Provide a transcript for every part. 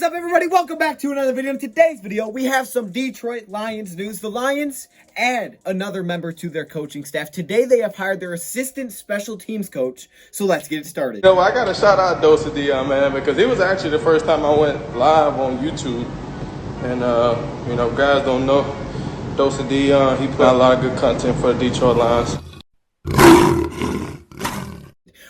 up, everybody? Welcome back to another video. In today's video, we have some Detroit Lions news. The Lions add another member to their coaching staff. Today, they have hired their assistant special teams coach. So let's get it started. You know, I got to shout out DoseOfDion, man, because it was actually the first time I went live on YouTube. And, you know, guys don't know DoseOfDion. He put out a lot of good content for the Detroit Lions.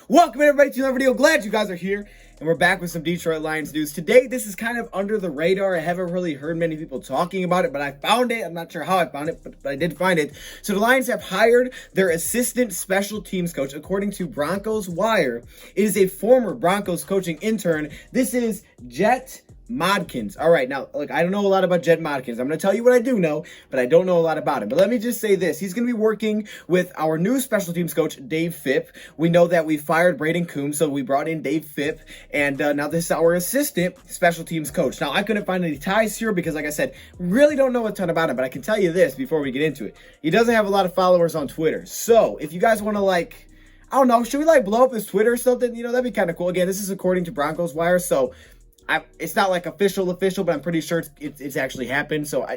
Welcome, everybody, to another video. Glad you guys are here. And we're back with some Detroit Lions news. Today, this is kind of under the radar. I haven't really heard many people talking about it, but I found it. I'm not sure how I found it, but I did find it. So the Lions have hired their assistant special teams coach. According to Broncos Wire, it is a former Broncos coaching intern. This is Jett Modkins. All right, now, look, I don't know a lot about Jett Modkins. I'm going to tell you what I do know, but I don't know a lot about him. But let me just say this. He's going to be working with our new special teams coach, Dave Phipp. We know that we fired Braden Coombs, so we brought in Dave Phipp, and now this is our assistant special teams coach. Now, I couldn't find any ties here because, like I said, really don't know a ton about him, but I can tell you this before we get into it. He doesn't have a lot of followers on Twitter. So, if you guys want to, like, I don't know, should we, like, blow up his Twitter or something? You know, that'd be kind of cool. Again, this is according to Broncos Wire, so it's not like official, but I'm pretty sure it's actually happened. So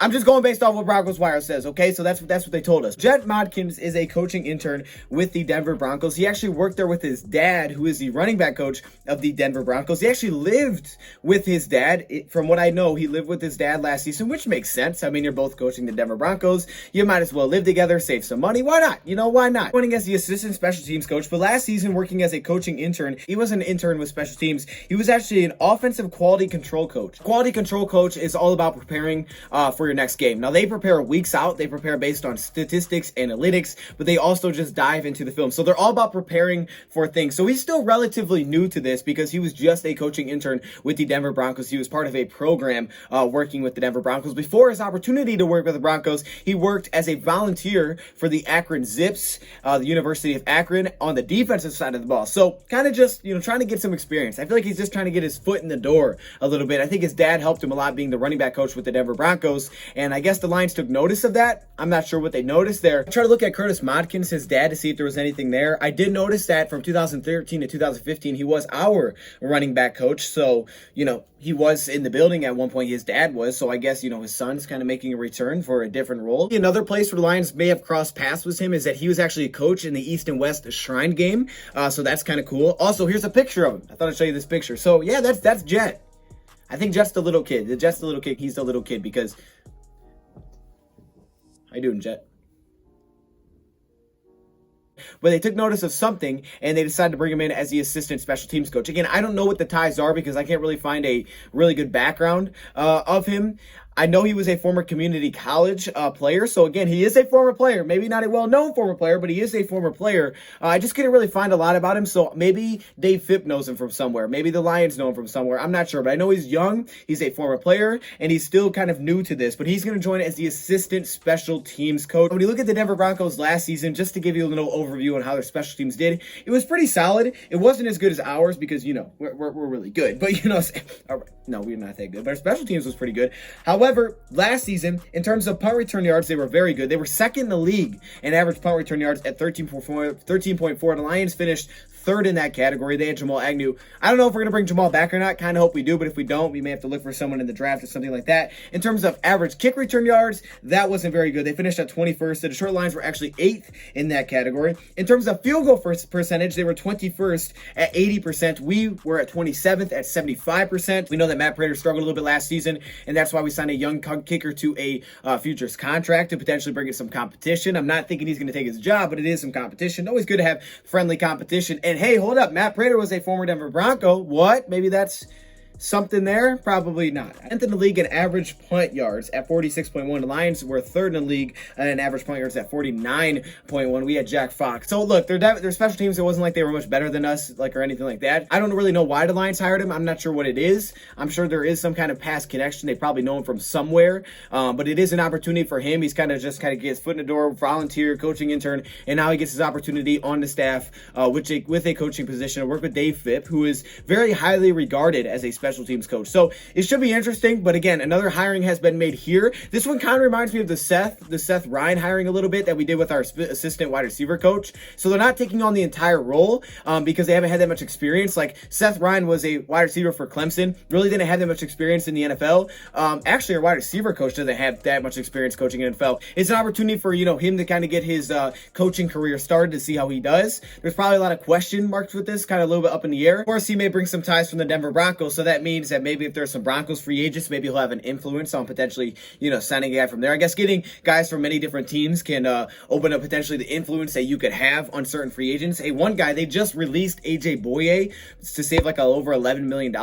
I'm just going based off what Broncos Wire says, okay? So that's what they told us. Jett Modkins is a coaching intern with the Denver Broncos. He actually worked there with his dad, who is the running back coach of the Denver Broncos. He actually lived with his dad. From what I know, he lived with his dad last season, which makes sense. I mean, you're both coaching the Denver Broncos. You might as well live together, save some money. Why not? You know, why not? Working as the assistant special teams coach, but last season working as a coaching intern. He was an intern with special teams. He was actually an offensive quality control coach. Quality control coach is all about preparing for your next game. Now, they prepare weeks out. They prepare based on statistics, analytics, but they also just dive into the film. So they're all about preparing for things. So he's still relatively new to this because he was just a coaching intern with the Denver Broncos. He was part of a program working with the Denver Broncos. Before his opportunity to work with the Broncos, he worked as a volunteer for the Akron Zips, the University of Akron, on the defensive side of the ball. So kind of just, you know, trying to get some experience. I feel like he's just trying to get his foot in the door a little bit. I think his dad helped him a lot being the running back coach with the Denver Broncos, and I guess the Lions took notice of that. I'm not sure what they noticed there. I tried to look at Curtis Modkins, his dad, to see if there was anything there. I did notice that from 2013 to 2015, he was our running back coach. So, you know, he was in the building at one point. His dad was. So I guess, you know, his son's kind of making a return for a different role. Another place where the Lions may have crossed paths with him is that he was actually a coach in the East and West Shrine game. So that's kind of cool. Also, here's a picture of him. I thought I'd show you this picture. So yeah, that's Jett. I think Jett's the little kid. Jett's the little kid. He's the little kid because... How you doing, Jett? But they took notice of something, and they decided to bring him in as the assistant special teams coach. Again, I don't know what the ties are because I can't really find a really good background of him. I know he was a former community college player. So, again, he is a former player. Maybe not a well-known former player, but he is a former player. I just couldn't really find a lot about him. So, maybe Dave Phipp knows him from somewhere. Maybe the Lions know him from somewhere. I'm not sure. But I know he's young. He's a former player, and he's still kind of new to this. But he's going to join as the assistant special teams coach. When you look at the Denver Broncos last season, just to give you a little overview on how their special teams did, it was pretty solid. It wasn't as good as ours because, you know, we're really good. But, you know, all right, no, we're not that good. But our special teams was pretty good. However, last season, in terms of punt return yards, they were very good. They were second in the league in average punt return yards at 13.4. The Lions finished third in that category. They had Jamal Agnew. I don't know if we're going to bring Jamal back or not. Kind of hope we do, but if we don't, we may have to look for someone in the draft or something like that. In terms of average kick return yards, that wasn't very good. They finished at 21st. The Detroit Lions were actually 8th in that category. In terms of field goal percentage, they were 21st at 80%. We were at 27th at 75%. We know that Matt Prater struggled a little bit last season, and that's why we signed a young kicker to a futures contract to potentially bring in some competition. I'm not thinking he's going to take his job, but it is some competition. Always good to have friendly competition. And hey, hold up, Matt Prater was a former Denver Bronco. What? Maybe that's something there? Probably not. 10th in the league in average punt yards at 46.1. The Lions were third in the league in average punt yards at 49.1. We had Jack Fox. So look, their special teams, it wasn't like they were much better than us, like, or anything like that. I don't really know why the Lions hired him. I'm not sure what it is. I'm sure there is some kind of past connection. They probably know him from somewhere. But it is an opportunity for him. He's kind of just kind of gets foot in the door, volunteer, coaching intern, and now he gets his opportunity on the staff with a coaching position to work with Dave Phipp, who is very highly regarded as a special special teams coach. So it should be interesting. But again, another hiring has been made here. This one kind of reminds me of the Seth Ryan hiring a little bit that we did with our assistant wide receiver coach. So they're not taking on the entire role because they haven't had that much experience. Like Seth Ryan was a wide receiver for Clemson, really didn't have that much experience in the NFL. Actually, our wide receiver coach doesn't have that much experience coaching in NFL. It's an opportunity for, him to kind of get his coaching career started to see how he does. There's probably a lot of question marks with this, kind of a little bit up in the air. Of course, he may bring some ties from the Denver Broncos, so that means that maybe if there's some Broncos free agents, maybe he'll have an influence on potentially, signing a guy from there. I guess getting guys from many different teams can open up potentially the influence that you could have on certain free agents. Hey, one guy, they just released AJ Boye to save like over $11 million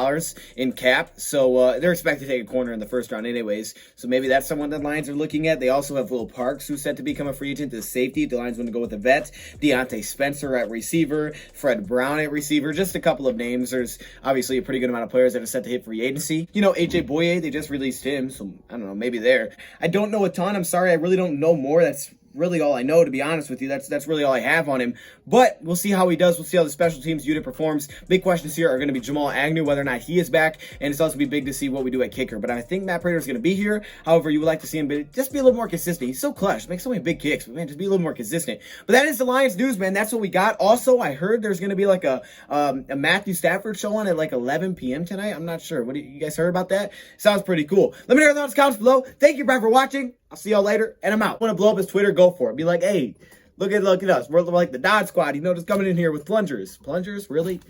in cap, so they're expected to take a corner in the first round anyways, so maybe that's someone the Lions are looking at. They also have Will Parks, who's set to become a free agent, the safety. The Lions want to go with a vet. Deontay Spencer at receiver, Fred Brown at receiver, just a couple of names. There's obviously a pretty good amount of players that are set to hit free agency. AJ Boye, they just released him, so I don't know, maybe there. I don't know a ton. I'm sorry, I really don't know more. That's really all I know, to be honest with you. That's really all I have on him. But we'll see how he does. We'll see how the special teams unit performs. Big questions here are going to be Jamal Agnew, whether or not he is back, and it's also going to be big to see what we do at kicker. But I think Matt Prater is going to be here. However, you would like to see him just be a little more consistent. He's so clutch, makes so many big kicks, but man, just be a little more consistent. But that is the Lions news, man. That's what we got. Also, I heard there's going to be like a Matthew Stafford show on at like 11 p.m. tonight. I'm not sure. What do you guys heard about that? Sounds pretty cool. Let me know in the comments below. Thank you, Brad, for watching. I'll see y'all later, and I'm out. Want to blow up his Twitter? Go for it. Be like, hey, look at us. We're like the Dodge Squad, just coming in here with plungers. Plungers, really?